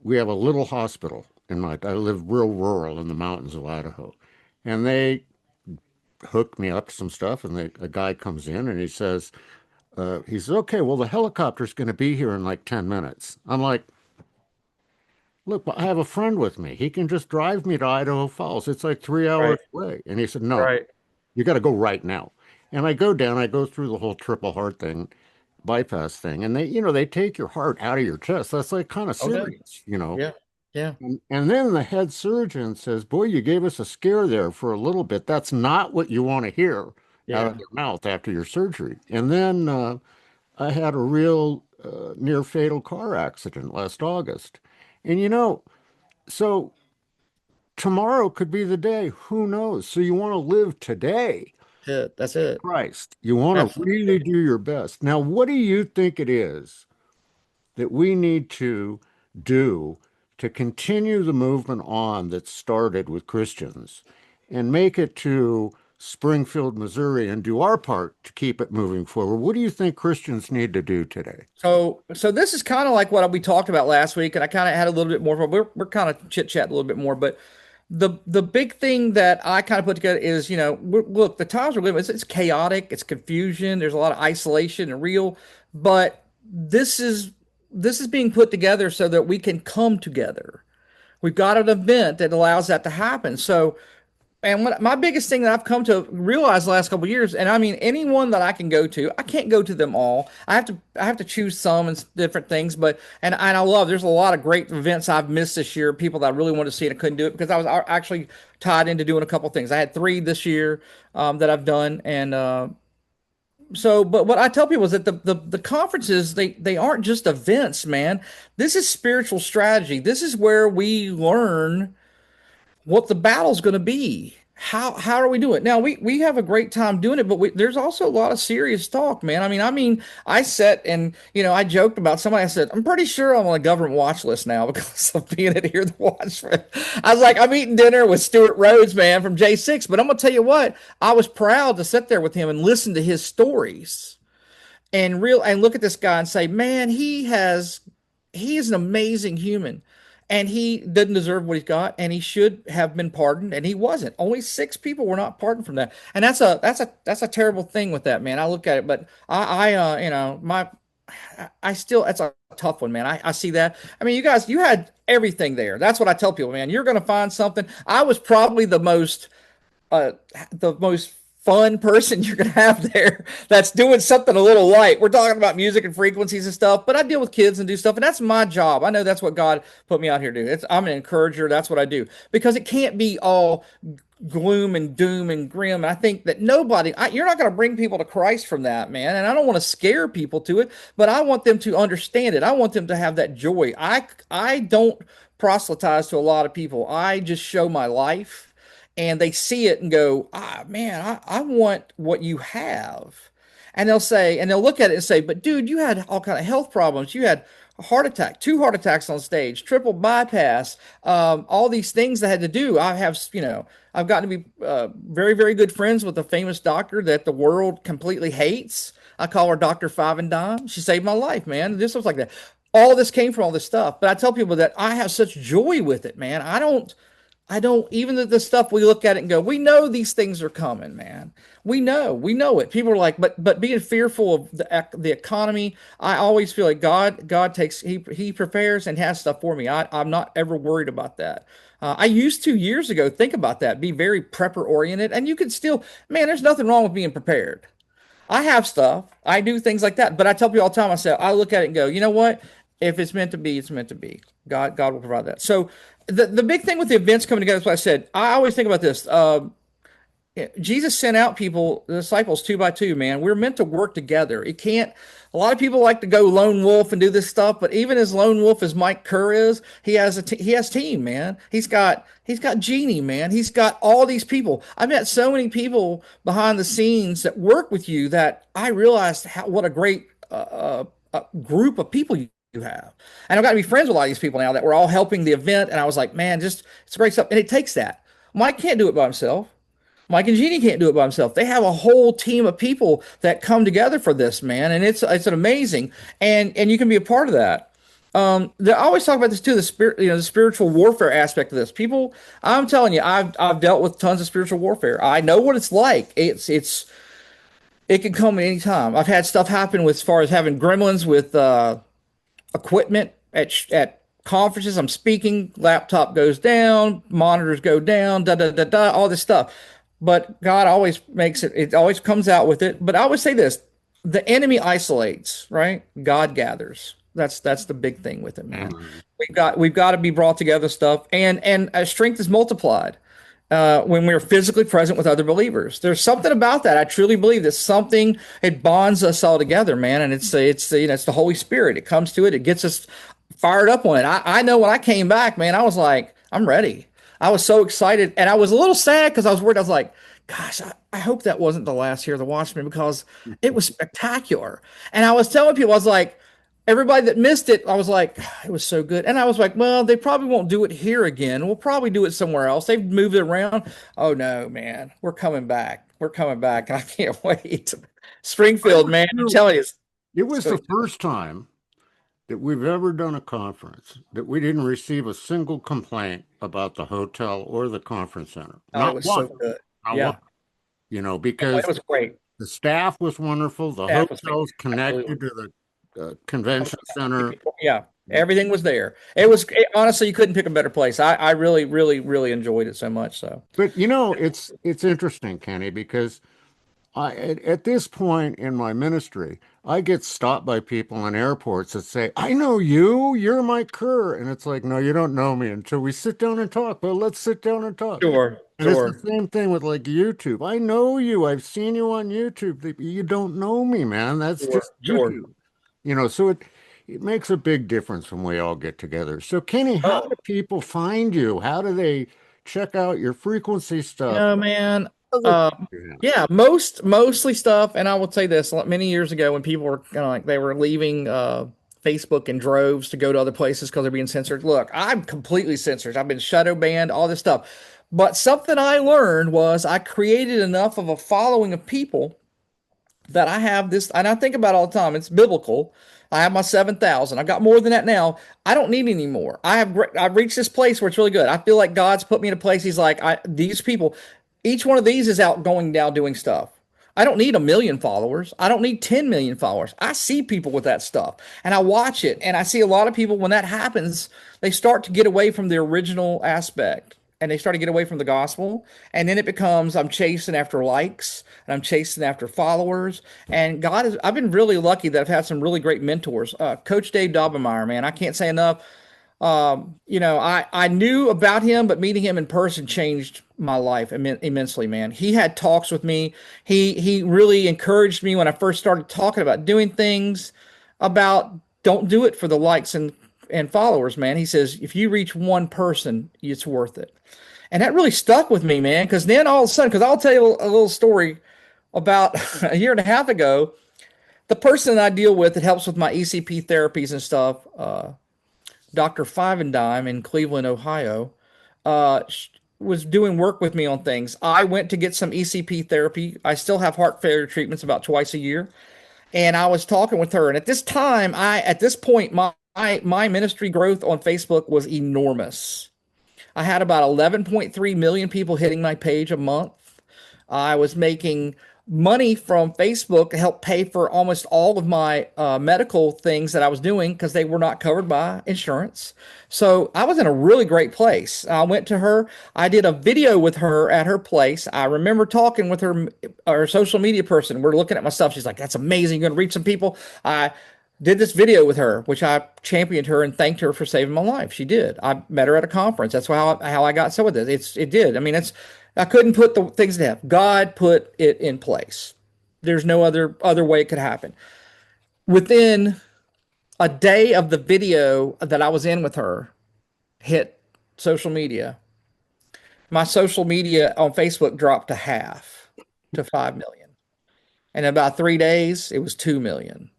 We have a little hospital I live real rural in the mountains of Idaho. And they hooked me up to some stuff, and a guy comes in and he says, okay, well, the helicopter's going to be here in like 10 minutes. I'm like, look, I have a friend with me. He can just drive me to Idaho Falls. It's like 3 hours away. And he said, no, Right. you got to go right now. And I go down, I go through the whole triple heart thing, bypass thing. And they take your heart out of your chest. That's like kind of Okay. serious. Yeah. Yeah. And then the head surgeon says, boy, you gave us a scare there for a little bit. That's not what you want to hear out Yeah. of your mouth after your surgery. And then I had a real near fatal car accident last August. And so tomorrow could be the day. Who knows? So you want to live today, That's it. Christ. You want to really Absolutely. do your best. Now, what do you think it is that we need to do to continue the movement on that started with Christians and make it to Springfield, Missouri, and do our part to keep it moving forward? What do you think Christians need to do today? So this is kind of like what we talked about last week, and I kind of had a little bit more. We're kind of chit chat a little bit more, but the big thing that I kind of put together is, look, the times we're living, it's chaotic, it's confusion, there's a lot of isolation and real, but this is this is being put together so that we can come together. We've got an event that allows that to happen. So, and what my biggest thing that I've come to realize the last couple of years, and I mean anyone that I can go to, I can't go to them all. I have to choose some and different things, but and I love there's a lot of great events I've missed this year, people that I really wanted to see and I couldn't do it because I was actually tied into doing a couple of things. I had three this year that I've done, and so but what I tell people is that the conferences they aren't just events, man. This is spiritual strategy. This is where we learn what the battle's going to be. How do we do it? Now we have a great time doing it, but there's also a lot of serious talk, man. I mean, I sat and I joked about somebody. I said I'm pretty sure I'm on a government watch list now because of being at here the Watchmen. I was like I'm eating dinner with Stuart Rhodes, man, from J6. But I'm gonna tell you what, I was proud to sit there with him and listen to his stories and look at this guy and say, man, he is an amazing human. And he didn't deserve what he's got, and he should have been pardoned, and he wasn't. Only six people were not pardoned from that, and that's a terrible thing with that, man. I look at it, but I still that's a tough one, man. I see that. I mean, you guys, you had everything there. That's what I tell people, man. You're going to find something. I was probably uh, the most fun person you're going to have there that's doing something a little light. We're talking about music and frequencies and stuff, but I deal with kids and do stuff, and that's my job. I know that's what God put me out here to do. I'm an encourager. That's what I do because it can't be all gloom and doom and grim. And I think that you're not going to bring people to Christ from that, man. And I don't want to scare people to it, but I want them to understand it. I want them to have that joy. I don't proselytize to a lot of people. I just show my life and they see it and go, man, I want what you have. And they'll look at it and say, but dude, you had all kind of health problems. You had a heart attack, two heart attacks on stage, triple bypass, all these things that I had to do. I've gotten to be very, very good friends with a famous doctor that the world completely hates. I call her Dr. Five and Dime. She saved my life, man. This was like that. All this came from all this stuff. But I tell people that I have such joy with it, man. I don't even the stuff we look at it and go, we know these things are coming, man. We know it. People are like, but being fearful of the economy, I always feel like God takes he prepares and has stuff for me. I'm not ever worried about that. I used to years ago think about that, be very prepper oriented, and you could still, man, there's nothing wrong with being prepared. I have stuff. I do things like that. But I tell people all the time, I say, I look at it and go, you know what? If it's meant to be, it's meant to be. God will provide that. So the big thing with the events coming together is what I said. I always think about this. Jesus sent out people, the disciples, two by two, man. We're meant to work together. A lot of people like to go lone wolf and do this stuff, but even as lone wolf as Mike Kerr is, he has team, man. He's got Jeannie, man. He's got all these people. I met so many people behind the scenes that work with you that I realized what a great group of people you have. And I've got to be friends with a lot of these people now that we're all helping the event. And I was like, man, it's great stuff. And it takes that. Mike can't do it by himself. Mike and Jeannie can't do it by themselves. They have a whole team of people that come together for this, man, and it's an amazing, and you can be a part of that. They always talk about this too, the spiritual warfare aspect of this. People, I'm telling you, I've dealt with tons of spiritual warfare. I know what it's like. It can come at any time. I've had stuff happen with as far as having gremlins with equipment at conferences. I'm speaking, laptop goes down, monitors go down, da da da da, all this stuff. But God always makes it, it always comes out with it. But I always say this, the enemy isolates, right? God gathers. That's the big thing with it, man. Mhm. We've got to be brought together stuff, and strength is multiplied when we're physically present with other believers. There's something about that. I truly believe that something it bonds us all together, man. And it's the Holy Spirit. It comes to it. It gets us fired up on it. I know when I came back, man, I was like, I'm ready. I was so excited, and I was a little sad because I was worried. I was like, gosh, I hope that wasn't the last year of the Watchmen because it was spectacular. And I was telling people, I was like, everybody that missed it, I was like, it was so good. And I was like, well, they probably won't do it here again. We'll probably do it somewhere else. They've moved it around. Oh no, man, we're coming back. We're coming back. And I can't wait. I Springfield, don't man, I'm know. telling you, It it's was gonna the be, first time that we've ever done a conference that we didn't receive a single complaint about the hotel or the conference center. oh, it Not was one. so good. Not one. Yeah, it Because was great. the staff was wonderful. The Staff was hotel's absolutely connected to the convention center. Yeah, everything was there. Honestly, you couldn't pick a better place. I really, really, really enjoyed it so much. So, But it's interesting, Kenny, because at this point in my ministry, I get stopped by people in airports that say, "I know you. You're Mike Kerr," and it's like, "No, you don't know me until we sit down and talk." But let's sit down and talk. sure, And it's the sure, same thing with like YouTube. I know you. I've seen you on YouTube. You don't know me, man. That's sure, just sure. YouTube. So it makes a big difference when we all get together. So Kenny, how Oh, do people find you? How do they check out your frequency stuff? man. Other Uh, things you have? yeah, mostly stuff. And I will say this: like many years ago, when people were kind of like they were leaving Facebook in droves to go to other places because they're being censored. Look, I'm completely censored. I've been shadow banned, all this stuff. But something I learned was I created enough of a following of people that I have this, and I think about it all the time. It's biblical. I have my 7,000. I've got more than that now. I don't need any more. I've reached this place where it's really good. I feel like God's put me in a place. He's like, these people, each one of these is out going down doing stuff. I don't need a million followers. I don't need 10 million followers. I see people with that stuff and I watch it. And I see a lot of people, when that happens, they start to get away from the original aspect and they start to get away from the gospel. And then it becomes I'm chasing after likes and I'm chasing after followers. And I've been really lucky that I've had some really great mentors. Coach Dave Daubenmire, man, I can't say enough. I knew about him, but meeting him in person changed my life immensely, man. He had talks with me. He really encouraged me when I first started talking about doing things about don't do it for the likes and followers, man. He says, if you reach one person, it's worth it. And that really stuck with me, man, because then all of a sudden, because I'll tell you a little story about a year and a half ago, the person I deal with that helps with my ECP therapies and stuff, Dr. Five and Dime in Cleveland, Ohio, was doing work with me on things. I went to get some ECP therapy. I still have heart failure treatments about twice a year. And I was talking with her. And at this point, my ministry growth on Facebook was enormous. I had about 11.3 million people hitting my page a month. I was making money from Facebook to help pay for almost all of my medical things that I was doing because they were not covered by insurance. So I was in a really great place. I went to her. I did a video with her at her place. I remember talking with her social media person. We're looking at my stuff. She's like, "That's amazing. You're going to reach some people." I did this video with her, which I championed her and thanked her for saving my life. She did. I met her at a conference. That's how I got some of this. It did. I mean, I couldn't put the things in. God put it in place. There's no other way it could happen. Within a day of the video that I was in with her, hit social media. My social media on Facebook dropped to half to 5 million. And in about 3 days, it was 2 million.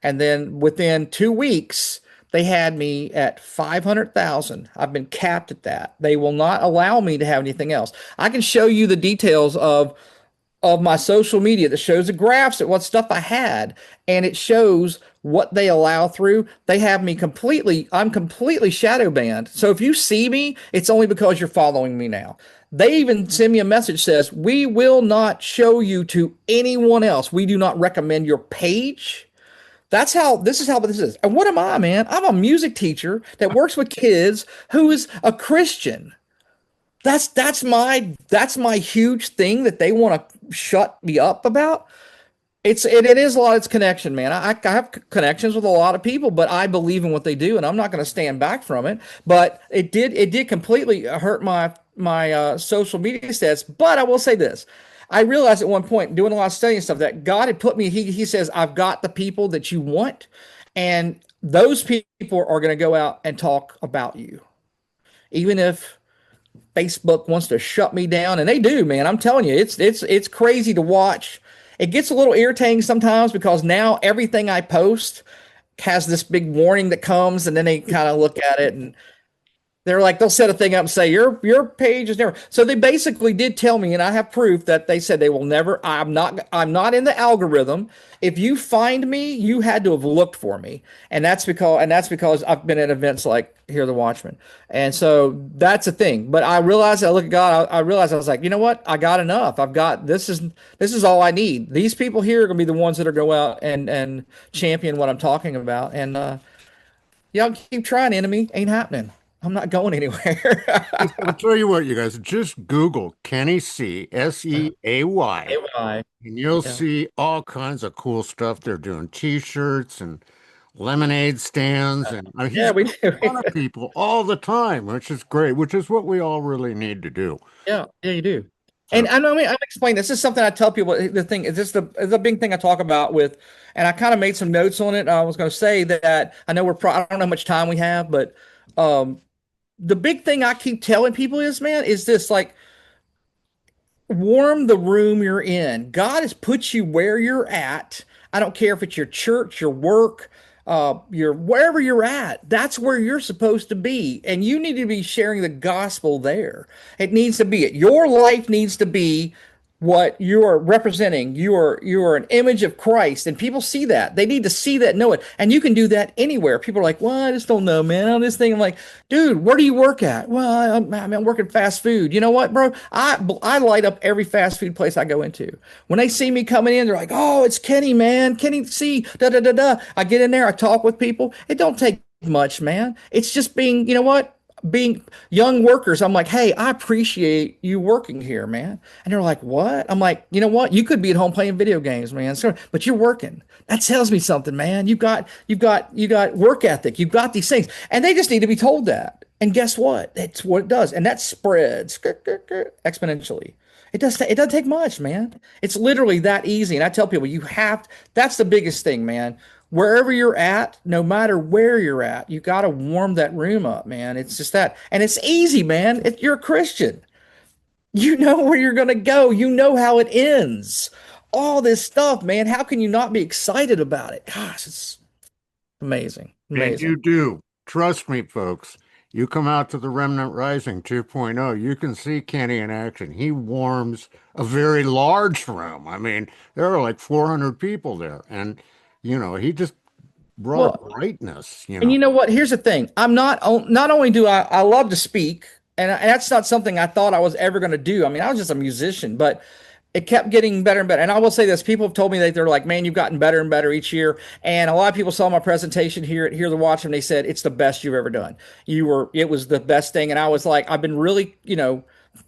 And then within 2 weeks, they had me at 500,000. I've been capped at that. They will not allow me to have anything else. I can show you the details of my social media that shows the graphs at what stuff I had, and it shows what they allow through. They have me I'm completely shadow banned. So if you see me, it's only because you're following me now. They even send me a message says, "We will not show you to anyone else. We do not recommend your page." This is how this is. And what am I, man? I'm a music teacher that works with kids who is a Christian. That's my huge thing that they want to shut me up about. It is a lot. It's connection, man. I have connections with a lot of people, but I believe in what they do, and I'm not going to stand back from it. But it did completely hurt my social media stats. But I will say this: I realized at one point, doing a lot of studying stuff, that God had put me. He says, "I've got the people that you want, and those people are going to go out and talk about you, even if." Facebook wants to shut me down, and they do, man. I'm telling you, it's crazy to watch. It gets a little irritating sometimes because now everything I post has this big warning that comes, and then they kind of look at it, and They're like, they'll set a thing up and say your page is never. So they basically did tell me, and I have proof that they said they will never. I'm not in the algorithm. If you find me, you had to have looked for me, and that's because I've been at events like Hear the Watchmen, and so that's a thing. But I realized, I look at God, I realized I was like, you know what? I got enough. I've got this is all I need. These people here are gonna be the ones that are go out and champion what I'm talking about, and y'all keep trying, enemy. Ain't happening. I'm not going anywhere. I'll tell you what, you guys, just Google Kenny Seay, Seay, AI. and you'll Yeah. see all kinds of cool stuff. They're doing t-shirts and lemonade stands, and Yeah, he's we making do. fun of people all the time, which is great, which is what we all really need to do. Yeah, yeah, you do. So, And I know, I mean, I'm explaining this is something I tell people. The thing is, this the big thing I talk about with, and I kind of made some notes on it. I was going to say that I know I don't know how much time we have, but um, the big thing I keep telling people is, man, is this like warm the room you're in. God has put you where you're at. I don't care if it's your church, your work, your wherever you're at. That's where you're supposed to be, and you need to be sharing the gospel there. It needs to be it. Your life needs to be what you are representing. You are an image of Christ, and people see that. They need to see that, know it, and you can do that anywhere. People are like, "Well, I just don't know, man. On this thing," I'm like, "Dude, where do you work at?" "Well, I'm working fast food." You know what, bro? I light up every fast food place I go into. When they see me coming in, they're like, "Oh, it's Kenny, man. Kenny C. Da da da da." I get in there, I talk with people. It don't take much, man. It's just being, you know what? Being young workers, I'm like, hey, I appreciate you working here, man. And they're like, what? I'm like, you know what? You could be at home playing video games, man. So, but you're working. That tells me something, man. You got work ethic. You've got these things, and they just need to be told that. And guess what? That's what it does, and that spreads exponentially. It doesn't take much, man. It's literally that easy. And I tell people, that's the biggest thing, man. Wherever you're at, no matter where you're at, you got to warm that room up, man. It's just that. And it's easy, man. If you're a Christian, you know where you're going to go. You know how it ends. All this stuff, man. How can you not be excited about it? Gosh, it's amazing. and Amazing. you do. Trust me, folks. You come out to the Remnant Rising 2.0, you can see Kenny in action. He warms a very large room. I mean, there are like 400 people there, and he just brought a Well, and brightness. you know what? Here's the thing. Not only do I love to speak, and that's not something I thought I was ever going to do. I mean, I was just a musician, but it kept getting better and better. And I will say this, people have told me that they're like, man, you've gotten better and better each year. And a lot of people saw my presentation here at Hear the Watch, and they said, it's the best you've ever done. It was the best thing. And I was like, I've been really,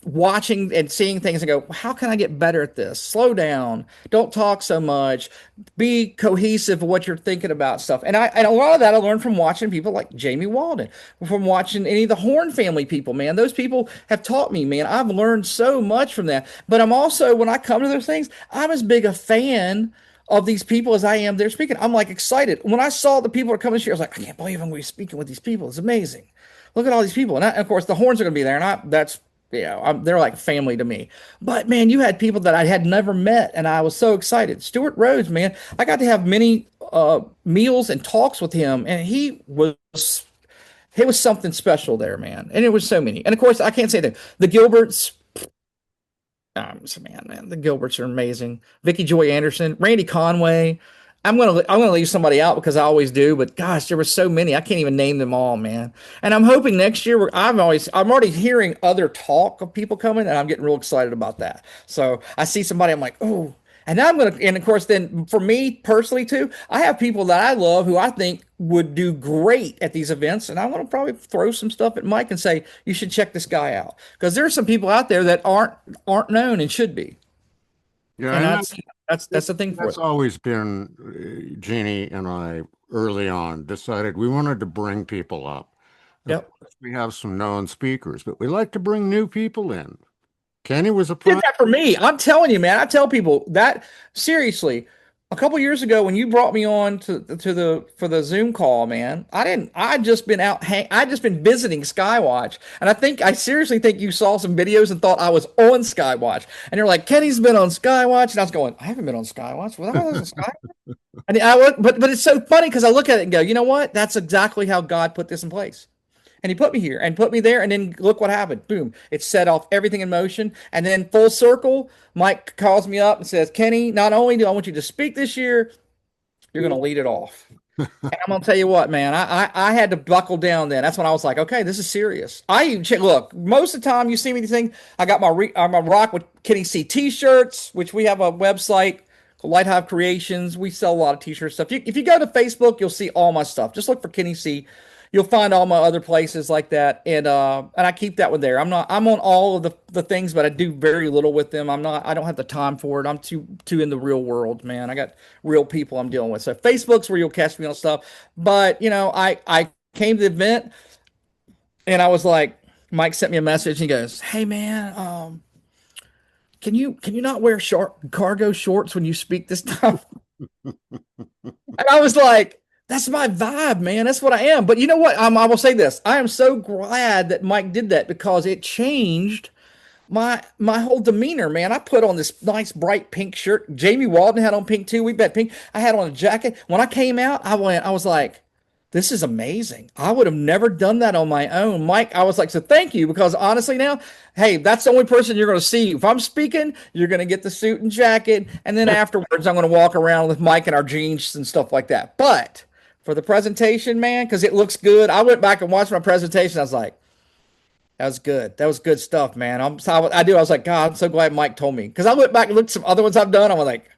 watching and seeing things and go, how can I get better at this? Slow down. Don't talk so much. Be cohesive of what you're thinking about stuff. And a lot of that I learned from watching people like Jamie Walden, from watching any of the Horn family people, man. Those people have taught me, man. I've learned so much from that. But I'm also, when I come to those things, I'm as big a fan of these people as I am they're speaking. I'm like excited. When I saw the people are coming here, I was like, I can't believe I'm going to be speaking with these people. It's amazing. Look at all these people. And of course, the Horns are going to be there. And that's they're like family to me. But man, you had people that I had never met, and I was so excited. Stuart Rhodes, man, I got to have many meals and talks with him, and he was something special there, man. And it was so many. And of course, I can't say that the Gilberts. Man, the Gilberts are amazing. Vicky Joy Anderson, Randy Conway. I'm gonna leave somebody out because I always do, but gosh, there were so many. I can't even name them all, man. And I'm hoping next year I'm already hearing other talk of people coming, and I'm getting real excited about that. So I see somebody, I'm like, oh, and now and of course, then for me personally too, I have people that I love who I think would do great at these events, and I want to probably throw some stuff at Mike and say you should check this guy out because there are some people out there that aren't known and should be, Yeah, and and that's the thing for that's it. always been Jeannie and I early on decided we wanted to bring people up. Of Yep. course, we have some known speakers, but we like to bring new people in. Kenny was a Did prime. that for me. I'm telling you, man. I tell people that seriously. A couple years ago, when you brought me on to the for the Zoom call, man, I didn't. I just been out. I just been visiting Skywatch, and I seriously think you saw some videos and thought I was on Skywatch, and you're like, Kenny's been on Skywatch, and I was going, I haven't been on Skywatch. Well, I was on Skywatch, and but it's so funny because I look at it and go, you know what? That's exactly how God put this in place. And he put me here and put me there. And then look what happened. Boom. It set off everything in motion. And then full circle, Mike calls me up and says, Kenny, not only do I want you to speak this year, you're going to lead it off. And I'm gonna tell you what, man, I had to buckle down then. That's when I was like, okay, this is serious. Look, most of the time you see me thing, I got I'm a rock with Kenny C t-shirts, which we have a website called Light Hive Creations. We sell a lot of t-shirt stuff. If you go to Facebook, you'll see all my stuff. Just look for Kenny C. You'll find all my other places like that, and I keep that one there. I'm on all of the things, but I do very little with them. I don't have the time for it. I'm too in the real world, man. I got real people I'm dealing with. So Facebook's where you'll catch me on stuff. But I came to the event and I was like, Mike sent me a message. He goes, "Hey man, can you not wear short cargo shorts when you speak this time?" And I was like, that's my vibe, man. That's what I am. But you know what? I will say this. I am so glad that Mike did that because it changed my whole demeanor, man. I put on this nice bright pink shirt. Jamie Walden had on pink too. We bet pink. I had on a jacket. When I came out, I was like, this is amazing. I would have never done that on my own. Mike, I was like, so thank you, because honestly now, hey, that's the only person you're going to see. If I'm speaking, you're going to get the suit and jacket. And then afterwards, I'm going to walk around with Mike in our jeans and stuff like that. But for the presentation, man, because it looks good, I went back and watched my presentation. I was like, that was good. That was good stuff, man. I was like, God, I'm so glad Mike told me. Because I went back and looked at some other ones I've done. I was like,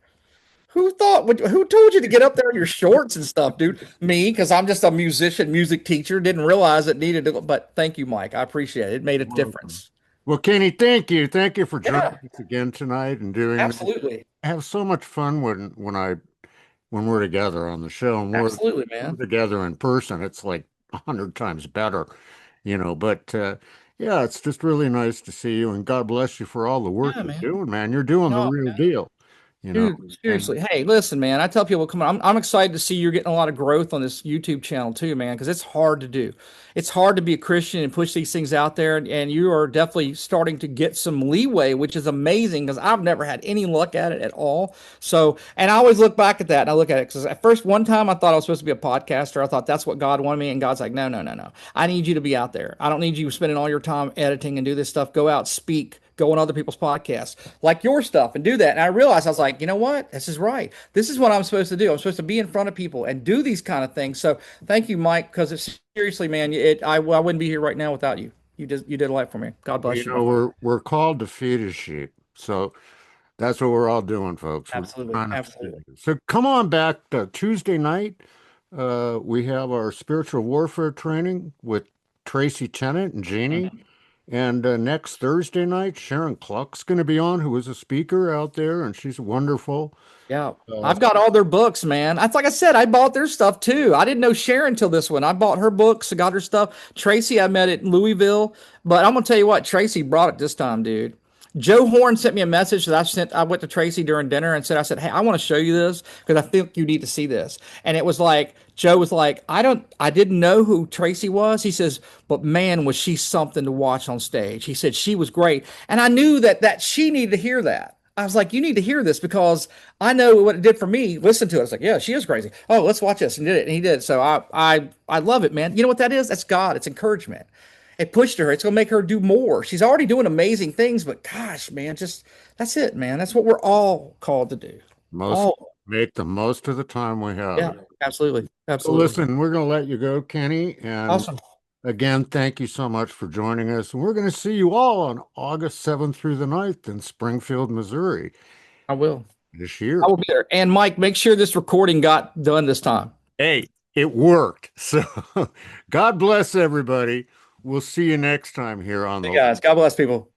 who told you to get up there in your shorts and stuff, dude? Me, because I'm just a musician, music teacher, didn't realize it needed to, but thank you, Mike. I appreciate it. It made a Welcome. difference. Well, Kenny, thank you. Thank you for joining Yeah, us again tonight and doing this. absolutely. I have so much fun when we're together on the show, and Absolutely, we're man. together in person. It's like 100 times better, But yeah, it's just really nice to see you, and God bless you for all the work Yeah, you're man. doing, man. You're doing the No, real deal, dude, and seriously. Hey, listen, man. I tell people, come on. I'm excited to see you're getting a lot of growth on this YouTube channel too, man, because it's hard to do. It's hard to be a Christian and push these things out there, and you are definitely starting to get some leeway, which is amazing because I've never had any luck at it at all. So, and I always look back at that and I look at it because at first, one time I thought I was supposed to be a podcaster. I thought that's what God wanted me, and God's like, no, no, no, no. I need you to be out there. I don't need you spending all your time editing and do this stuff. Go out, speak, go on other people's podcasts, like your stuff, and do that. And I realized I was like, you know what? This is right. This is what I'm supposed to do. I'm supposed to be in front of people and do these kind of things. So thank you, Mike, because it's seriously, man, I wouldn't be here right now without you. You did a lot for me. God well, bless you, my friend. we're called to feed his sheep, so that's what we're all doing, folks. We're Absolutely, trying to feed absolutely. you. So come on back Tuesday night. We have our spiritual warfare training with Tracy Tennant and Jeannie. Mhm. And next Thursday night, Sharon Cluck's going to be on, who is a speaker out there, and she's wonderful. Yeah. Uh, I've got all their books, man. That's like I said, I bought their stuff too. I didn't know Sharon till this one. I bought her books, I got her stuff. Tracy, I met at Louisville, but I'm gonna tell you what, Tracy brought it this time, dude. Joe Horn sent me a message that I went to Tracy during dinner and said, hey, I want to show you this because I think you need to see this. And it was like, Joe was like, I didn't know who Tracy was. He says, but man, was she something to watch on stage. He said she was great. And I knew that she needed to hear that. I was like, you need to hear this because I know what it did for me. Listen to it. I was like, yeah, she is crazy. Oh, let's watch this. And did it. And he did. So I love it, man. You know what that is? That's God. It's encouragement. It pushed her. It's gonna make her do more. She's already doing amazing things, but gosh, man, just that's it, man. That's what we're all called to do. most All, Make the most of the time we have. yeah, absolutely, So absolutely. listen, we're going to let you go, Kenny. And Awesome. again, thank you so much for joining us. And we're going to see you all on August 7th through the 9th in Springfield, Missouri I will. this I year. will be there. And Mike, make sure this recording got done this time. Hey, it worked. So God bless everybody. We'll see you next time here on Hey the guys, God bless people.